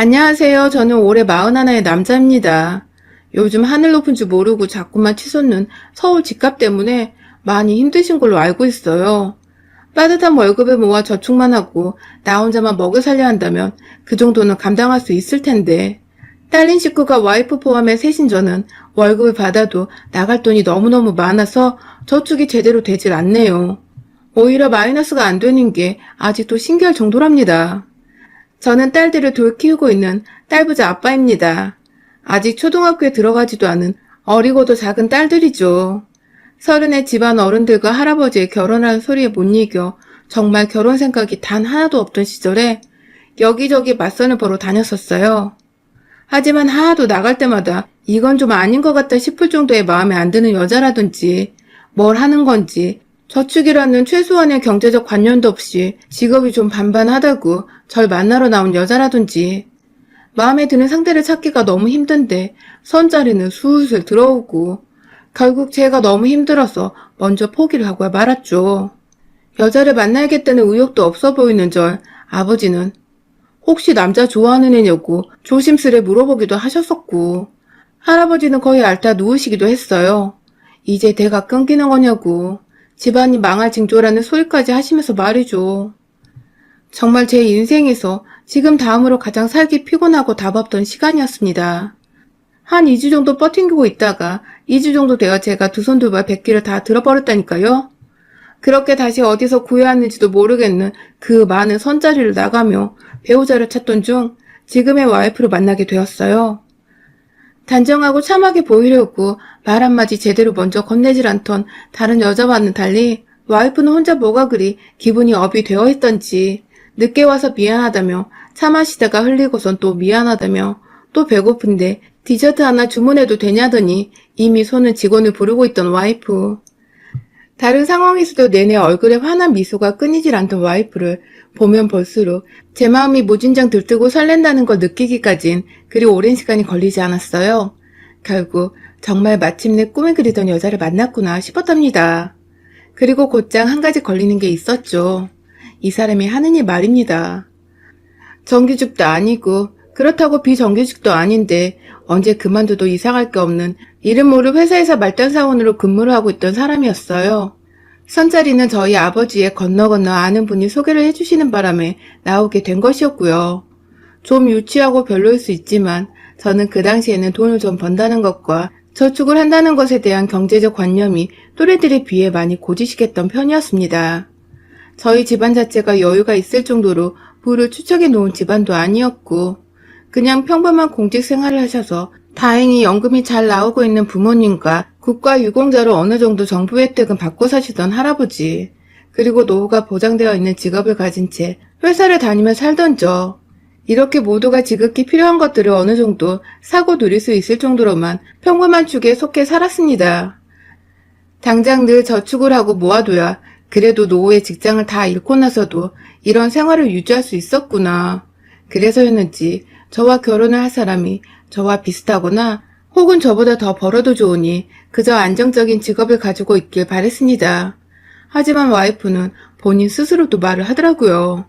안녕하세요. 저는 올해 41의 남자입니다. 요즘 하늘 높은 줄 모르고 자꾸만 치솟는 서울 집값 때문에 많이 힘드신 걸로 알고 있어요. 빠듯한 월급을 모아 저축만 하고 나 혼자만 먹여 살려 한다면 그 정도는 감당할 수 있을 텐데, 딸린 식구가 와이프 포함해 셋인 저는 월급을 받아도 나갈 돈이 너무너무 많아서 저축이 제대로 되질 않네요. 오히려 마이너스가 안 되는 게 아직도 신기할 정도랍니다. 저는 딸들을 돌 키우고 있는 딸부자 아빠입니다. 아직 초등학교에 들어가지도 않은 어리고도 작은 딸들이죠. 서른의 집안 어른들과 할아버지의 결혼하는 소리에 못 이겨 정말 결혼 생각이 단 하나도 없던 시절에 여기저기 맞선을 보러 다녔었어요. 하지만 하나도 나갈 때마다 이건 좀 아닌 것 같다 싶을 정도의 마음에 안 드는 여자라든지 뭘 하는 건지 저축이라는 최소한의 경제적 관념도 없이 직업이 좀 반반하다고 절 만나러 나온 여자라든지 마음에 드는 상대를 찾기가 너무 힘든데 선자리는 술술 들어오고 결국 제가 너무 힘들어서 먼저 포기를 하고 말았죠. 여자를 만나야겠다는 의욕도 없어 보이는 절 아버지는 혹시 남자 좋아하는 애냐고 조심스레 물어보기도 하셨었고 할아버지는 거의 앓다 누우시기도 했어요. 이제 대가 끊기는 거냐고 집안이 망할 징조라는 소리까지 하시면서 말이죠. 정말 제 인생에서 지금 다음으로 가장 살기 피곤하고 답 없던 시간이었습니다. 한 2주 정도 버팅기고 있다가 2주 정도 돼야 제가 두 손 두 발 100기를 다 들어버렸다니까요. 그렇게 다시 어디서 구해야 하는지도 모르겠는 그 많은 선자리를 나가며 배우자를 찾던 중 지금의 와이프를 만나게 되었어요. 단정하고 참하게 보이려고 말 한마디 제대로 먼저 건네질 않던 다른 여자와는 달리 와이프는 혼자 뭐가 그리 기분이 업이 되어 있던지 늦게 와서 미안하다며 차 마시다가 흘리고선 또 미안하다며 또 배고픈데 디저트 하나 주문해도 되냐더니 이미 손은 직원을 부르고 있던 와이프. 다른 상황에서도 내내 얼굴에 환한 미소가 끊이질 않던 와이프를 보면 볼수록 제 마음이 무진장 들뜨고 설렌다는 걸 느끼기까진 그리 오랜 시간이 걸리지 않았어요. 결국 정말 마침내 꿈에 그리던 여자를 만났구나 싶었답니다. 그리고 곧장 한 가지 걸리는 게 있었죠. 이 사람이 하는 일 말입니다. 정규직도 아니고 그렇다고 비정규직도 아닌데 언제 그만둬도 이상할 게 없는 이름 모를 회사에서 말단 사원으로 근무를 하고 있던 사람이었어요. 선자리는 저희 아버지의 건너 아는 분이 소개를 해주시는 바람에 나오게 된 것이었고요. 좀 유치하고 별로일 수 있지만 저는 그 당시에는 돈을 좀 번다는 것과 저축을 한다는 것에 대한 경제적 관념이 또래들에 비해 많이 고지식했던 편이었습니다. 저희 집안 자체가 여유가 있을 정도로 부를 추척해 놓은 집안도 아니었고 그냥 평범한 공직 생활을 하셔서 다행히 연금이 잘 나오고 있는 부모님과 국가유공자로 어느 정도 정부 혜택은 받고 사시던 할아버지, 그리고 노후가 보장되어 있는 직업을 가진 채 회사를 다니며 살던 저, 이렇게 모두가 지극히 필요한 것들을 어느 정도 사고 누릴 수 있을 정도로만 평범한 축에 속해 살았습니다. 당장 늘 저축을 하고 모아둬야 그래도 노후에 직장을 다 잃고 나서도 이런 생활을 유지할 수 있었구나. 그래서였는지 저와 결혼을 할 사람이 저와 비슷하거나 혹은 저보다 더 벌어도 좋으니 그저 안정적인 직업을 가지고 있길 바랬습니다. 하지만 와이프는 본인 스스로도 말을 하더라고요.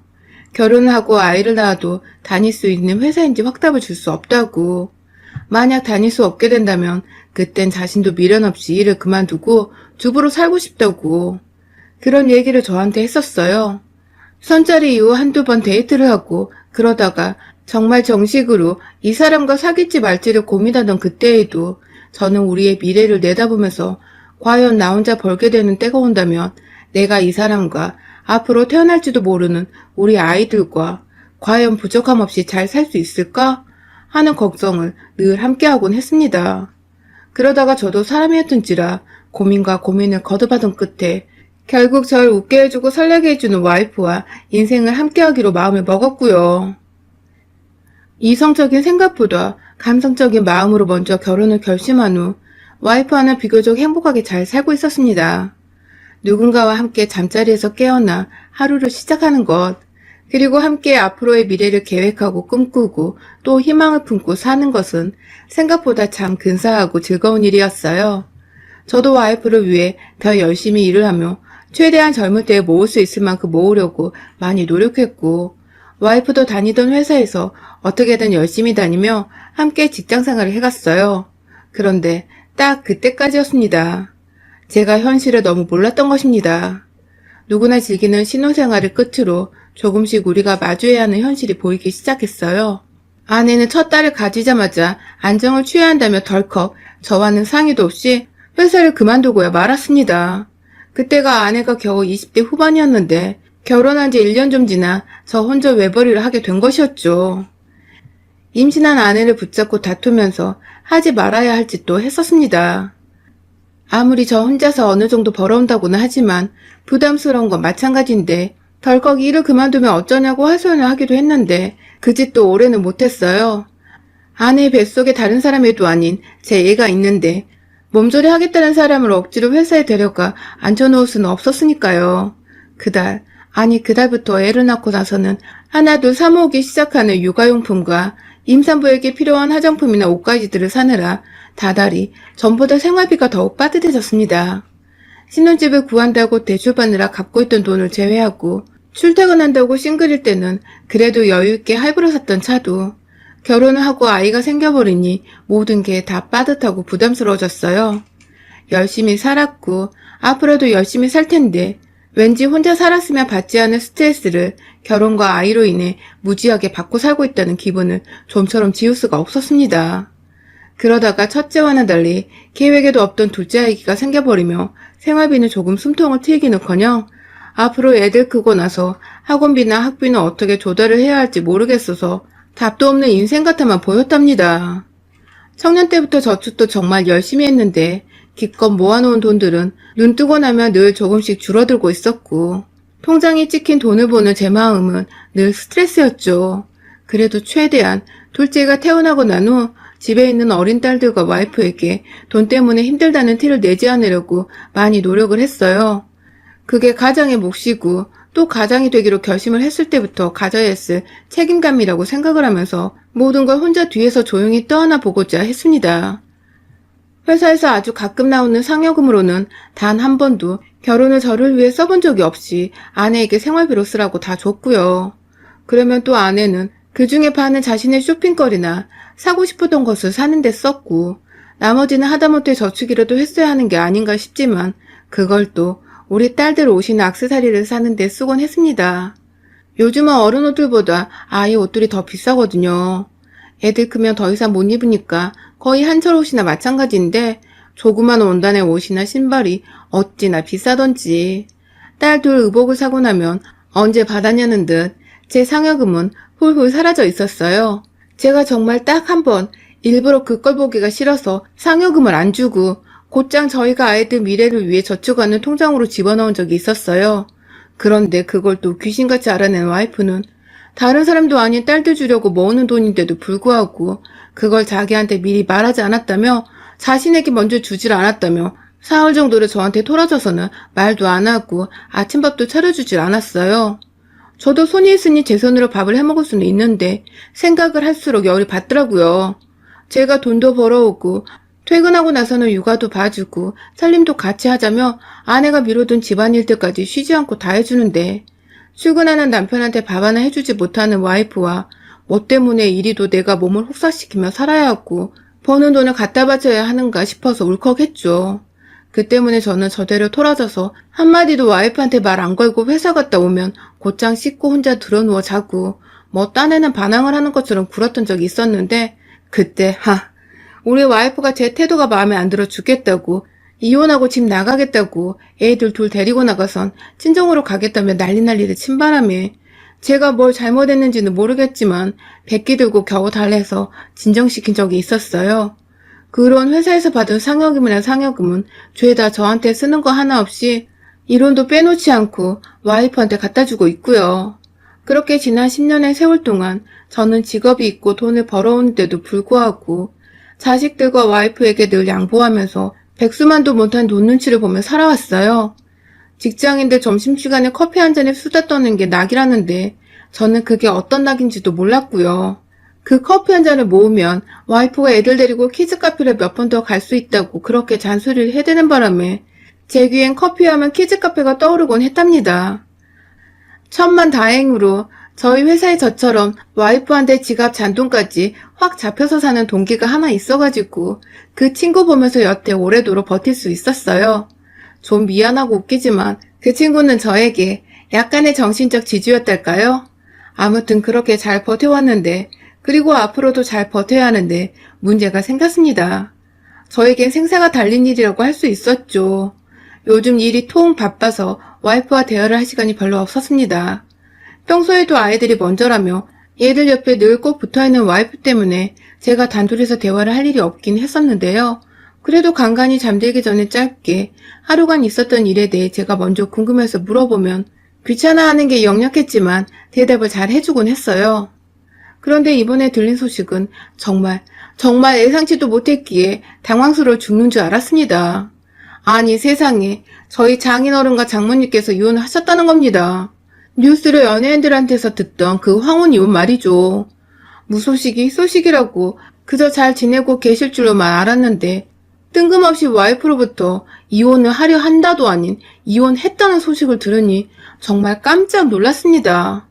결혼을 하고 아이를 낳아도 다닐 수 있는 회사인지 확답을 줄 수 없다고. 만약 다닐 수 없게 된다면 그땐 자신도 미련 없이 일을 그만두고 주부로 살고 싶다고. 그런 얘기를 저한테 했었어요. 선자리 이후 한두 번 데이트를 하고 그러다가 정말 정식으로 이 사람과 사귈지 말지를 고민하던 그때에도 저는 우리의 미래를 내다보면서 과연 나 혼자 벌게 되는 때가 온다면 내가 이 사람과 앞으로 태어날지도 모르는 우리 아이들과 과연 부족함 없이 잘 살 수 있을까 하는 걱정을 늘 함께하곤 했습니다. 그러다가 저도 사람이었던지라 고민과 고민을 거듭하던 끝에 결국 절 웃게 해주고 설레게 해주는 와이프와 인생을 함께하기로 마음을 먹었고요. 이성적인 생각보다 감성적인 마음으로 먼저 결혼을 결심한 후 와이프와는 비교적 행복하게 잘 살고 있었습니다. 누군가와 함께 잠자리에서 깨어나 하루를 시작하는 것, 그리고 함께 앞으로의 미래를 계획하고 꿈꾸고 또 희망을 품고 사는 것은 생각보다 참 근사하고 즐거운 일이었어요. 저도 와이프를 위해 더 열심히 일을 하며 최대한 젊을 때에 모을 수 있을 만큼 모으려고 많이 노력했고 와이프도 다니던 회사에서 어떻게든 열심히 다니며 함께 직장 생활을 해갔어요. 그런데 딱 그때까지였습니다. 제가 현실을 너무 몰랐던 것입니다. 누구나 즐기는 신혼생활을 끝으로 조금씩 우리가 마주해야 하는 현실이 보이기 시작했어요. 아내는 첫 딸을 가지자마자 안정을 취해야 한다며 덜컥 저와는 상의도 없이 회사를 그만두고야 말았습니다. 그때가 아내가 겨우 20대 후반이었는데 결혼한 지 1년 좀 지나 저 혼자 외벌이를 하게 된 것이었죠. 임신한 아내를 붙잡고 다투면서 하지 말아야 할 짓도 했었습니다. 아무리 저 혼자서 어느 정도 벌어온다고는 하지만 부담스러운 건 마찬가지인데 덜컥 일을 그만두면 어쩌냐고 하소연을 하기도 했는데 그 짓도 오래는 못했어요. 아내의 뱃속에 다른 사람애도 아닌 제 애가 있는데 몸조리 하겠다는 사람을 억지로 회사에 데려가 앉혀놓을 수는 없었으니까요. 그달부터 애를 낳고 나서는 하나둘 사모으기 시작하는 육아용품과 임산부에게 필요한 화장품이나 옷가지들을 사느라 다달이 전보다 생활비가 더욱 빠듯해졌습니다. 신혼집을 구한다고 대출받느라 갚고 있던 돈을 제외하고 출퇴근한다고 싱글일 때는 그래도 여유있게 할부로 샀던 차도 결혼을 하고 아이가 생겨버리니 모든 게 다 빠듯하고 부담스러워졌어요. 열심히 살았고 앞으로도 열심히 살 텐데 왠지 혼자 살았으면 받지 않을 스트레스를 결혼과 아이로 인해 무지하게 받고 살고 있다는 기분을 좀처럼 지울 수가 없었습니다. 그러다가 첫째와는 달리 계획에도 없던 둘째 아기가 생겨버리며 생활비는 조금 숨통을 트이기는커녕 앞으로 애들 크고 나서 학원비나 학비는 어떻게 조달을 해야 할지 모르겠어서 답도 없는 인생 같아만 보였답니다. 청년 때부터 저축도 정말 열심히 했는데 기껏 모아놓은 돈들은 눈 뜨고 나면 늘 조금씩 줄어들고 있었고 통장에 찍힌 돈을 보는 제 마음은 늘 스트레스였죠. 그래도 최대한 둘째가 태어나고 난 후 집에 있는 어린 딸들과 와이프에게 돈 때문에 힘들다는 티를 내지 않으려고 많이 노력을 했어요. 그게 가장의 몫이고 또 가장이 되기로 결심을 했을 때부터 가져야 했을 책임감이라고 생각을 하면서 모든 걸 혼자 뒤에서 조용히 떠안아 보고자 했습니다. 회사에서 아주 가끔 나오는 상여금으로는 단 한 번도 결혼을 저를 위해 써본 적이 없이 아내에게 생활비로 쓰라고 다 줬고요. 그러면 또 아내는 그 중에 반은 자신의 쇼핑거리나 사고 싶었던 것을 사는 데 썼고 나머지는 하다못해 저축이라도 했어야 하는 게 아닌가 싶지만 그걸 또 우리 딸들 옷이나 액세서리를 사는 데 쓰곤 했습니다. 요즘은 어른 옷들보다 아이 옷들이 더 비싸거든요. 애들 크면 더 이상 못 입으니까 거의 한철 옷이나 마찬가지인데 조그만 원단의 옷이나 신발이 어찌나 비싸던지 딸 둘 의복을 사고 나면 언제 받았냐는 듯 제 상여금은 훌훌 사라져 있었어요. 제가 정말 딱 한 번 일부러 그 걸 보기가 싫어서 상여금을 안 주고 곧장 저희가 아이들 미래를 위해 저축하는 통장으로 집어넣은 적이 있었어요. 그런데 그걸 또 귀신같이 알아낸 와이프는 다른 사람도 아닌 딸들 주려고 모으는 돈인데도 불구하고 그걸 자기한테 미리 말하지 않았다며 자신에게 먼저 주질 않았다며 사흘 정도를 저한테 토라져서는 말도 안 하고 아침밥도 차려주질 않았어요. 저도 손이 있으니 제 손으로 밥을 해먹을 수는 있는데 생각을 할수록 열이 받더라고요. 제가 돈도 벌어오고 퇴근하고 나서는 육아도 봐주고 살림도 같이 하자며 아내가 미뤄둔 집안일들까지 쉬지 않고 다 해주는데 출근하는 남편한테 밥 하나 해주지 못하는 와이프와 뭐 때문에 이리도 내가 몸을 혹사시키며 살아야 하고 버는 돈을 갖다 바쳐야 하는가 싶어서 울컥했죠. 그 때문에 저는 저대로 토라져서 한마디도 와이프한테 말 안 걸고 회사 갔다 오면 곧장 씻고 혼자 드러누워 자고 뭐 딴에는 반항을 하는 것처럼 굴었던 적이 있었는데 그때 우리 와이프가 제 태도가 마음에 안 들어 죽겠다고 이혼하고 집 나가겠다고 애들 둘 데리고 나가선 친정으로 가겠다며 난리를 친 바람에 제가 뭘 잘못했는지는 모르겠지만 백기 들고 겨우 달래서 진정시킨 적이 있었어요. 그런 회사에서 받은 상여금이나 상여금은 죄다 저한테 쓰는 거 하나 없이 1원도 빼놓지 않고 와이프한테 갖다 주고 있고요. 그렇게 지난 10년의 세월 동안 저는 직업이 있고 돈을 벌어오는데도 불구하고 자식들과 와이프에게 늘 양보하면서 백수만도 못한 돈 눈치를 보며 살아왔어요. 직장인들 점심시간에 커피 한 잔에 수다 떠는 게 낙이라는데 저는 그게 어떤 낙인지도 몰랐고요. 그 커피 한 잔을 모으면 와이프가 애들 데리고 키즈카페를 몇 번 더 갈 수 있다고 그렇게 잔소리를 해대는 바람에 제 귀엔 커피하면 키즈카페가 떠오르곤 했답니다. 천만다행으로 저희 회사에 저처럼 와이프한테 지갑 잔돈까지 확 잡혀서 사는 동기가 하나 있어가지고 그 친구 보면서 여태 오래도록 버틸 수 있었어요. 좀 미안하고 웃기지만 그 친구는 저에게 약간의 정신적 지주였달까요? 아무튼 그렇게 잘 버텨왔는데, 그리고 앞으로도 잘 버텨야 하는데 문제가 생겼습니다. 저에겐 생사가 달린 일이라고 할 수 있었죠. 요즘 일이 통 바빠서 와이프와 대화를 할 시간이 별로 없었습니다. 평소에도 아이들이 먼저라며 얘들 옆에 늘 꼭 붙어있는 와이프 때문에 제가 단둘이서 대화를 할 일이 없긴 했었는데요. 그래도 간간히 잠들기 전에 짧게 하루간 있었던 일에 대해 제가 먼저 궁금해서 물어보면 귀찮아하는 게 역력했지만 대답을 잘 해주곤 했어요. 그런데 이번에 들린 소식은 정말 예상치도 못했기에 당황스러워 죽는 줄 알았습니다. 아니 세상에, 저희 장인어른과 장모님께서 이혼을 하셨다는 겁니다. 뉴스를 연예인들한테서 듣던 그 황혼 이혼 말이죠. 무소식이 소식이라고 그저 잘 지내고 계실 줄로만 알았는데 뜬금없이 와이프로부터 이혼을 하려 한다도 아닌 이혼했다는 소식을 들으니 정말 깜짝 놀랐습니다.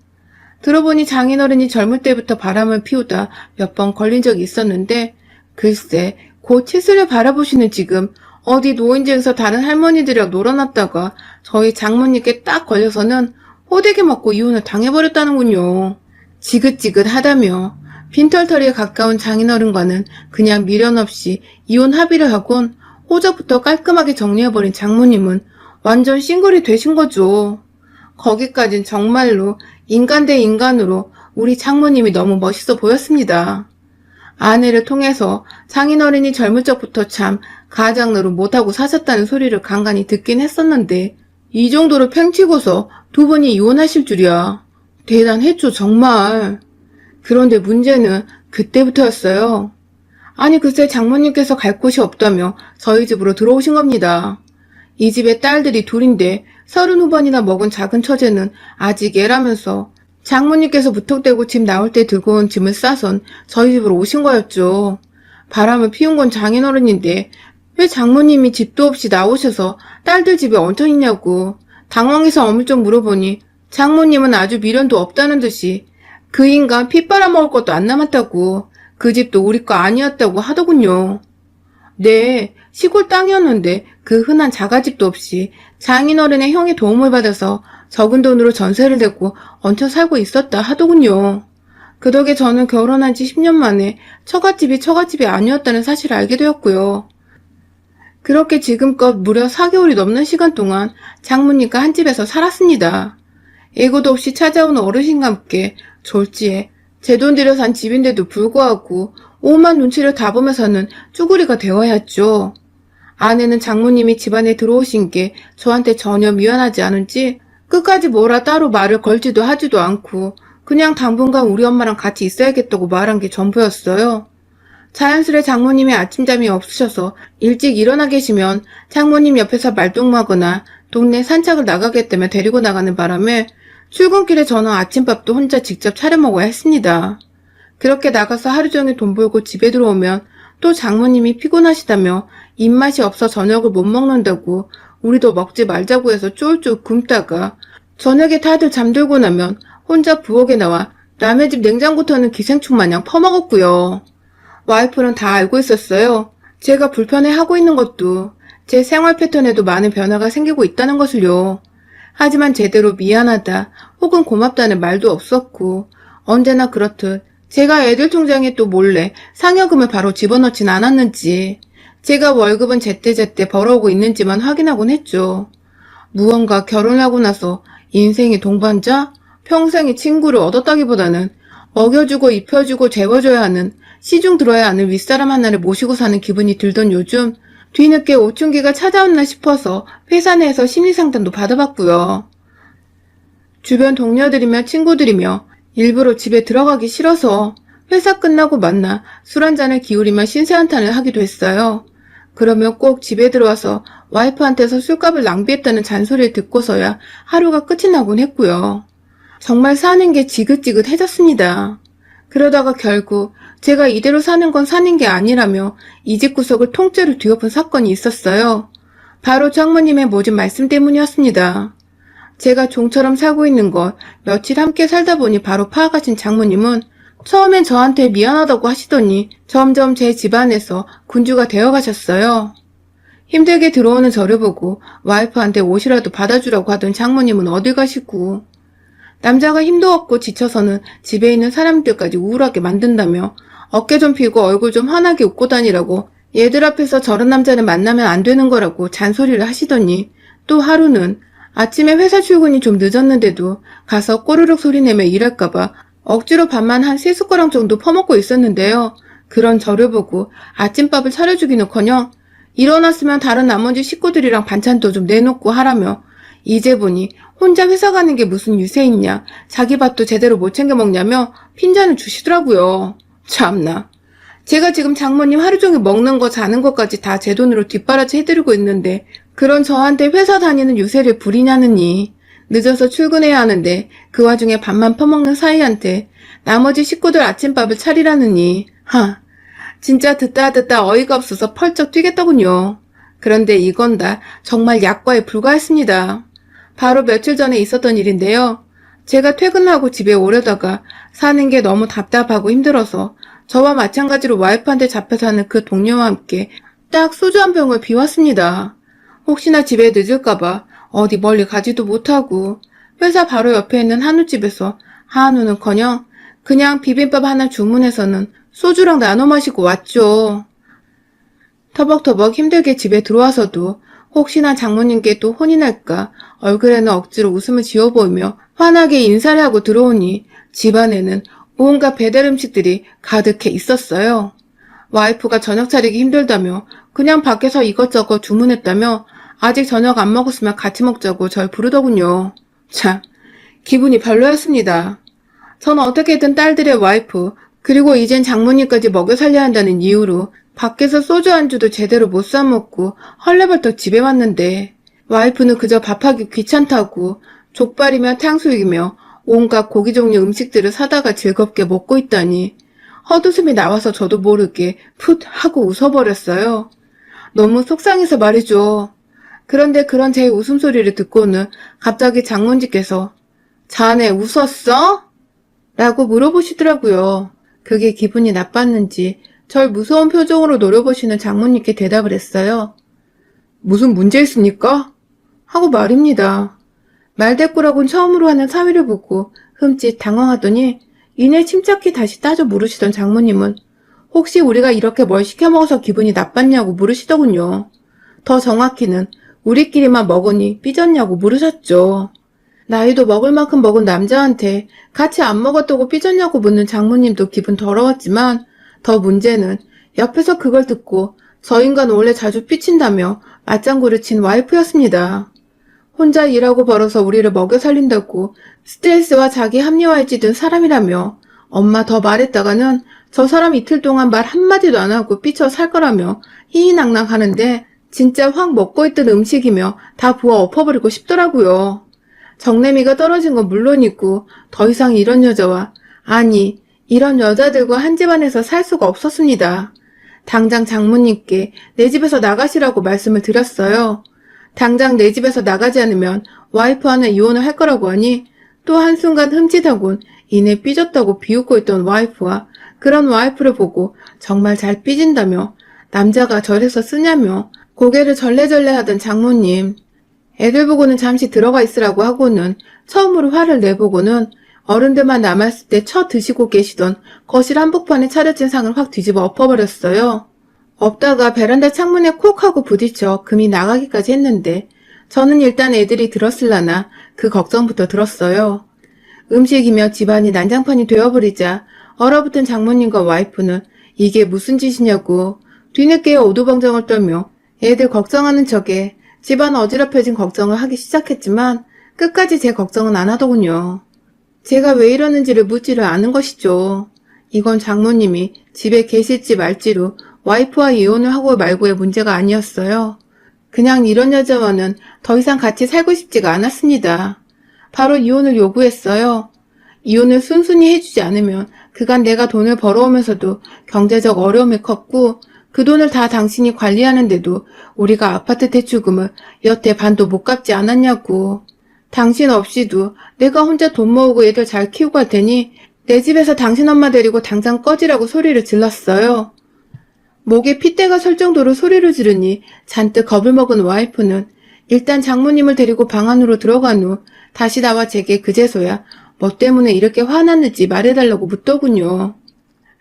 들어보니 장인어른이 젊을 때부터 바람을 피우다 몇 번 걸린 적이 있었는데 글쎄 곧 칠순을 바라보시는 지금 어디 노인정에서 다른 할머니들이랑 놀아놨다가 저희 장모님께 딱 걸려서는 호되게 맞고 이혼을 당해버렸다는군요. 지긋지긋하다며 빈털터리에 가까운 장인어른과는 그냥 미련 없이 이혼 합의를 하곤 호적부터 깔끔하게 정리해버린 장모님은 완전 싱글이 되신 거죠. 거기까진 정말로 인간 대 인간으로 우리 장모님이 너무 멋있어 보였습니다. 아내를 통해서 장인어른이 젊을 적부터 참 가장노릇 못하고 사셨다는 소리를 간간히 듣긴 했었는데 이 정도로 팽치고서 두 분이 이혼하실 줄이야. 대단했죠 정말. 그런데 문제는 그때부터였어요. 아니 글쎄 장모님께서 갈 곳이 없다며 저희 집으로 들어오신 겁니다. 이 집에 딸들이 둘인데 30 후반이나 먹은 작은 처제는 아직 애라면서 장모님께서 무턱대고 집 나올 때 들고 온 짐을 싸선 저희 집으로 오신 거였죠. 바람을 피운 건 장인어른인데 왜 장모님이 집도 없이 나오셔서 딸들 집에 얹혀 있냐고 당황해서 어물쩍 물어보니 장모님은 아주 미련도 없다는 듯이 그 인간 피 빨아먹을 것도 안 남았다고 그 집도 우리 거 아니었다고 하더군요. 네, 시골 땅이었는데 그 흔한 자가집도 없이 장인어른의 형의 도움을 받아서 적은 돈으로 전세를 내고 얹혀 살고 있었다 하더군요. 그 덕에 저는 결혼한 지 10년 만에 처갓집이 아니었다는 사실을 알게 되었고요. 그렇게 지금껏 무려 4개월이 넘는 시간 동안 장모님과 한 집에서 살았습니다. 예고도 없이 찾아온 어르신과 함께 졸지에 제 돈 들여 산 집인데도 불구하고 오만 눈치를 다 보면서는 쭈구리가 되어야 했죠. 아내는 장모님이 집안에 들어오신 게 저한테 전혀 미안하지 않은지 끝까지 뭐라 따로 말을 걸지도 하지도 않고 그냥 당분간 우리 엄마랑 같이 있어야겠다고 말한 게 전부였어요. 자연스레 장모님이 아침잠이 없으셔서 일찍 일어나 계시면 장모님 옆에서 말동무하거나 동네 산책을 나가겠다며 데리고 나가는 바람에 출근길에 저는 아침밥도 혼자 직접 차려 먹어야 했습니다. 그렇게 나가서 하루 종일 돈 벌고 집에 들어오면 또 장모님이 피곤하시다며 입맛이 없어 저녁을 못 먹는다고 우리도 먹지 말자고 해서 쫄쫄 굶다가 저녁에 다들 잠들고 나면 혼자 부엌에 나와 남의 집 냉장고 터는 기생충 마냥 퍼먹었고요. 와이프는 다 알고 있었어요. 제가 불편해하고 있는 것도 제 생활 패턴에도 많은 변화가 생기고 있다는 것을요. 하지만 제대로 미안하다 혹은 고맙다는 말도 없었고 언제나 그렇듯 제가 애들 통장에 또 몰래 상여금을 바로 집어넣진 않았는지 제가 월급은 제때제때 벌어오고 있는지만 확인하곤 했죠. 무언가 결혼하고 나서 인생의 동반자, 평생의 친구를 얻었다기보다는 먹여주고 입혀주고 재워줘야 하는 시중 들어야 하는 윗사람 하나를 모시고 사는 기분이 들던 요즘 뒤늦게 오춘기가 찾아왔나 싶어서 회사 내에서 심리상담도 받아봤고요. 주변 동료들이며 친구들이며 일부러 집에 들어가기 싫어서 회사 끝나고 만나 술 한잔을 기울이며 신세한탄을 하기도 했어요. 그러면 꼭 집에 들어와서 와이프한테서 술값을 낭비했다는 잔소리를 듣고서야 하루가 끝이 나곤 했고요. 정말 사는 게 지긋지긋해졌습니다. 그러다가 결국 제가 이대로 사는 건 사는 게 아니라며 이 집 구석을 통째로 뒤엎은 사건이 있었어요. 바로 장모님의 모진 말씀 때문이었습니다. 제가 종처럼 살고 있는 걸 며칠 함께 살다 보니 바로 파악하신 장모님은 처음엔 저한테 미안하다고 하시더니 점점 제 집안에서 군주가 되어 가셨어요. 힘들게 들어오는 저를 보고 와이프한테 옷이라도 받아주라고 하던 장모님은 어딜 가시고, 남자가 힘도 없고 지쳐서는 집에 있는 사람들까지 우울하게 만든다며 어깨 좀 펴고 얼굴 좀 환하게 웃고 다니라고, 얘들 앞에서 저런 남자는 만나면 안 되는 거라고 잔소리를 하시더니, 또 하루는 아침에 회사 출근이 좀 늦었는데도 가서 꼬르륵 소리내며 일할까봐 억지로 밥만 한 3숟가락 정도 퍼먹고 있었는데요. 그런 저를 보고 아침밥을 차려주기는커녕 일어났으면 다른 나머지 식구들이랑 반찬도 좀 내놓고 하라며, 이제 보니 혼자 회사 가는 게 무슨 유세 있냐, 자기 밥도 제대로 못 챙겨 먹냐며 핀잔을 주시더라고요. 참나. 제가 지금 장모님 하루 종일 먹는 거 자는 것까지 다 제 돈으로 뒷바라지 해드리고 있는데 그런 저한테 회사 다니는 유세를 부리냐느니, 늦어서 출근해야 하는데 그 와중에 밥만 퍼먹는 사이한테 나머지 식구들 아침밥을 차리라느니, 진짜 듣다 어이가 없어서 펄쩍 뛰겠더군요. 그런데 이건 다 정말 약과에 불과했습니다. 바로 며칠 전에 있었던 일인데요. 제가 퇴근하고 집에 오려다가 사는 게 너무 답답하고 힘들어서 저와 마찬가지로 와이프한테 잡혀 사는 그 동료와 함께 딱 소주 한 병을 비웠습니다. 혹시나 집에 늦을까봐 어디 멀리 가지도 못하고 회사 바로 옆에 있는 한우집에서 한우는커녕 그냥 비빔밥 하나 주문해서는 소주랑 나눠 마시고 왔죠. 터벅터벅 힘들게 집에 들어와서도 혹시나 장모님께 또 혼이 날까 얼굴에는 억지로 웃음을 지어보이며 환하게 인사를 하고 들어오니 집안에는 온갖 배달 음식들이 가득해 있었어요. 와이프가 저녁 차리기 힘들다며 그냥 밖에서 이것저것 주문했다며 아직 저녁 안 먹었으면 같이 먹자고 절 부르더군요. 참, 기분이 별로였습니다. 전 어떻게든 딸들의 와이프, 그리고 이젠 장모님까지 먹여 살려야 한다는 이유로 밖에서 소주 안주도 제대로 못 사먹고 헐레벌떡 집에 왔는데, 와이프는 그저 밥하기 귀찮다고 족발이며 탕수육이며 온갖 고기 종류 음식들을 사다가 즐겁게 먹고 있다니 헛웃음이 나와서 저도 모르게 풋 하고 웃어버렸어요. 너무 속상해서 말이죠. 그런데 그런 제 웃음소리를 듣고는 갑자기 장모님께서 자네 웃었어? 라고 물어보시더라고요. 그게 기분이 나빴는지 절 무서운 표정으로 노려보시는 장모님께 대답을 했어요. 무슨 문제 있습니까? 하고 말입니다. 말대꾸라곤 처음으로 하는 사위를 보고 흠칫 당황하더니 이내 침착히 다시 따져 물으시던 장모님은 혹시 우리가 이렇게 뭘 시켜 먹어서 기분이 나빴냐고 물으시더군요. 더 정확히는 우리끼리만 먹으니 삐졌냐고 물으셨죠. 나이도 먹을 만큼 먹은 남자한테 같이 안 먹었다고 삐졌냐고 묻는 장모님도 기분 더러웠지만, 더 문제는 옆에서 그걸 듣고 저 인간 원래 자주 삐친다며 맞장구를 친 와이프였습니다. 혼자 일하고 벌어서 우리를 먹여 살린다고 스트레스와 자기 합리화에 찌든 사람이라며, 엄마 더 말했다가는 저 사람 이틀 동안 말 한마디도 안 하고 삐쳐 살 거라며 희희낭낭 하는데 진짜 확 먹고 있던 음식이며 다 부어 엎어버리고 싶더라고요. 정내미가 떨어진 건 물론이고 더 이상 이런 여자와, 아니 이런 여자들과 한 집안에서 살 수가 없었습니다. 당장 장모님께 내 집에서 나가시라고 말씀을 드렸어요. 당장 내 집에서 나가지 않으면 와이프와는 이혼을 할 거라고 하니 또 한순간 흠칫하곤 이내 삐졌다고 비웃고 있던 와이프와 그런 와이프를 보고 정말 잘 삐진다며 남자가 저래서 쓰냐며 고개를 절레절레 하던 장모님, 애들 보고는 잠시 들어가 있으라고 하고는 처음으로 화를 내보고는 어른들만 남았을 때 드시고 계시던 거실 한복판에 차려진 상을 확 뒤집어 엎어버렸어요. 엎다가 베란다 창문에 콕 하고 부딪혀 금이 나가기까지 했는데 저는 일단 애들이 들었을라나 그 걱정부터 들었어요. 음식이며 집안이 난장판이 되어버리자 얼어붙은 장모님과 와이프는 이게 무슨 짓이냐고 뒤늦게 오두방정을 떨며 애들 걱정하는 척에 집안 어지럽혀진 걱정을 하기 시작했지만 끝까지 제 걱정은 안 하더군요. 제가 왜 이러는지를 묻지를 않은 것이죠. 이건 장모님이 집에 계실지 말지로 와이프와 이혼을 하고 말고의 문제가 아니었어요. 그냥 이런 여자와는 더 이상 같이 살고 싶지가 않았습니다. 바로 이혼을 요구했어요. 이혼을 순순히 해주지 않으면 그간 내가 돈을 벌어오면서도 경제적 어려움이 컸고 그 돈을 다 당신이 관리하는데도 우리가 아파트 대출금을 여태 반도 못 갚지 않았냐고. 당신 없이도 내가 혼자 돈 모으고 애들 잘 키우고 할 테니 내 집에서 당신 엄마 데리고 당장 꺼지라고 소리를 질렀어요. 목에 핏대가 설 정도로 소리를 지르니 잔뜩 겁을 먹은 와이프는 일단 장모님을 데리고 방 안으로 들어간 후 다시 나와 제게 그제서야 뭐 때문에 이렇게 화났는지 말해달라고 묻더군요.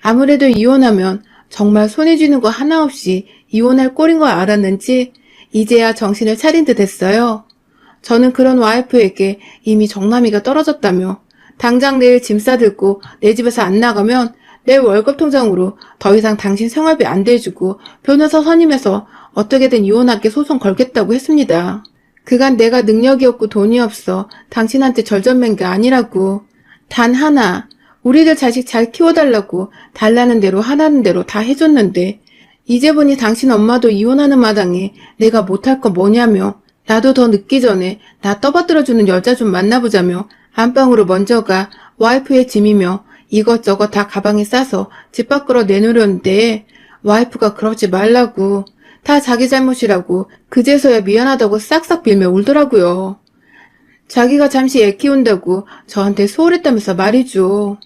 아무래도 이혼하면 정말 손에 쥐는 거 하나 없이 이혼할 꼴인 걸 알았는지 이제야 정신을 차린 듯 했어요. 저는 그런 와이프에게 이미 정남이가 떨어졌다며 당장 내일 짐 싸들고 내 집에서 안 나가면 내 월급 통장으로 더 이상 당신 생활비 안 대주고 변호사 선임해서 어떻게든 이혼하게 소송 걸겠다고 했습니다. 그간 내가 능력이 없고 돈이 없어 당신한테 절전맨 게 아니라고. 단 하나, 우리들 자식 잘 키워달라고 달라는 대로 하라는 대로 다 해줬는데 이제 보니 당신 엄마도 이혼하는 마당에 내가 못할 거 뭐냐며 나도 더 늦기 전에 나 떠받들어주는 여자 좀 만나보자며 안방으로 먼저 가 와이프의 짐이며 이것저것 다 가방에 싸서 집 밖으로 내놓으려는데 와이프가 그러지 말라고 다 자기 잘못이라고 그제서야 미안하다고 싹싹 빌며 울더라고요. 자기가 잠시 애 키운다고 저한테 소홀했다면서 말이죠.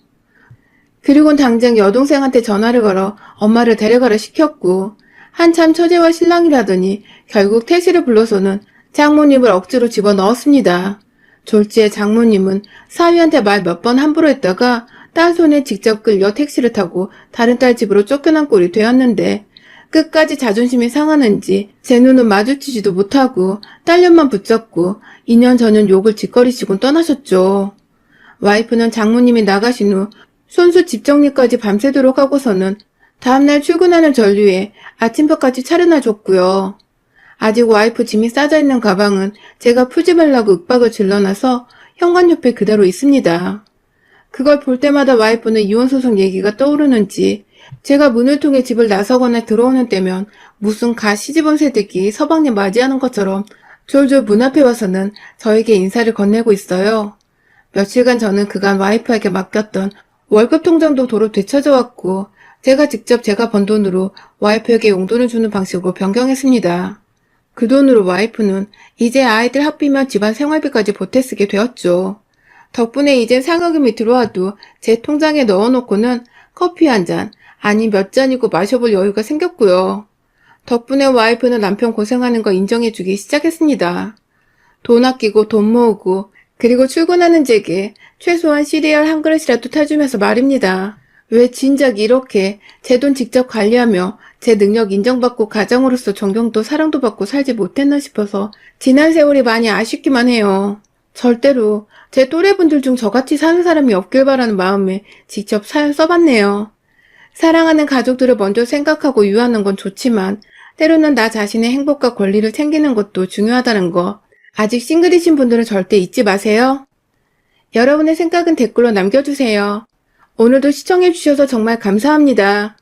그리곤 당장 여동생한테 전화를 걸어 엄마를 데려가라 시켰고 한참 처제와 신랑이라더니 결국 택시를 불러서는 장모님을 억지로 집어넣었습니다. 졸지에 장모님은 사위한테 말 몇 번 함부로 했다가 딸 손에 직접 끌려 택시를 타고 다른 딸 집으로 쫓겨난 꼴이 되었는데 끝까지 자존심이 상하는지 제 눈은 마주치지도 못하고 딸년만 붙잡고 2년 전은 욕을 짓거리시곤 떠나셨죠. 와이프는 장모님이 나가신 후 손수 집 정리까지 밤새도록 하고서는 다음날 출근하는 전류에 아침밥까지 차려놔 줬고요. 아직 와이프 짐이 싸져 있는 가방은 제가 풀지 말라고 윽박을 질러놔서 현관 옆에 그대로 있습니다. 그걸 볼 때마다 와이프는 이혼소송 얘기가 떠오르는지 제가 문을 통해 집을 나서거나 들어오는 때면 무슨 갓 시집온 새댁이 서방님 맞이하는 것처럼 졸졸 문 앞에 와서는 저에게 인사를 건네고 있어요. 며칠간 저는 그간 와이프에게 맡겼던 월급 통장도 도로 되찾아 왔고 제가 직접 제가 번 돈으로 와이프에게 용돈을 주는 방식으로 변경했습니다. 그 돈으로 와이프는 이제 아이들 학비며 집안 생활비까지 보태 쓰게 되었죠. 덕분에 이젠 상여금이 들어와도 제 통장에 넣어놓고는 커피 한 잔, 아니 몇 잔이고 마셔볼 여유가 생겼고요. 덕분에 와이프는 남편 고생하는 거 인정해주기 시작했습니다. 돈 아끼고 돈 모으고 그리고 출근하는 제게 최소한 시리얼 한 그릇이라도 타주면서 말입니다. 왜 진작 이렇게 제 돈 직접 관리하며 제 능력 인정받고 가장으로서 존경도 사랑도 받고 살지 못했나 싶어서 지난 세월이 많이 아쉽기만 해요. 절대로 제 또래분들 중 저같이 사는 사람이 없길 바라는 마음에 직접 사연 써봤네요. 사랑하는 가족들을 먼저 생각하고 유하는 건 좋지만 때로는 나 자신의 행복과 권리를 챙기는 것도 중요하다는 거 아직 싱글이신 분들은 절대 잊지 마세요. 여러분의 생각은 댓글로 남겨주세요. 오늘도 시청해주셔서 정말 감사합니다.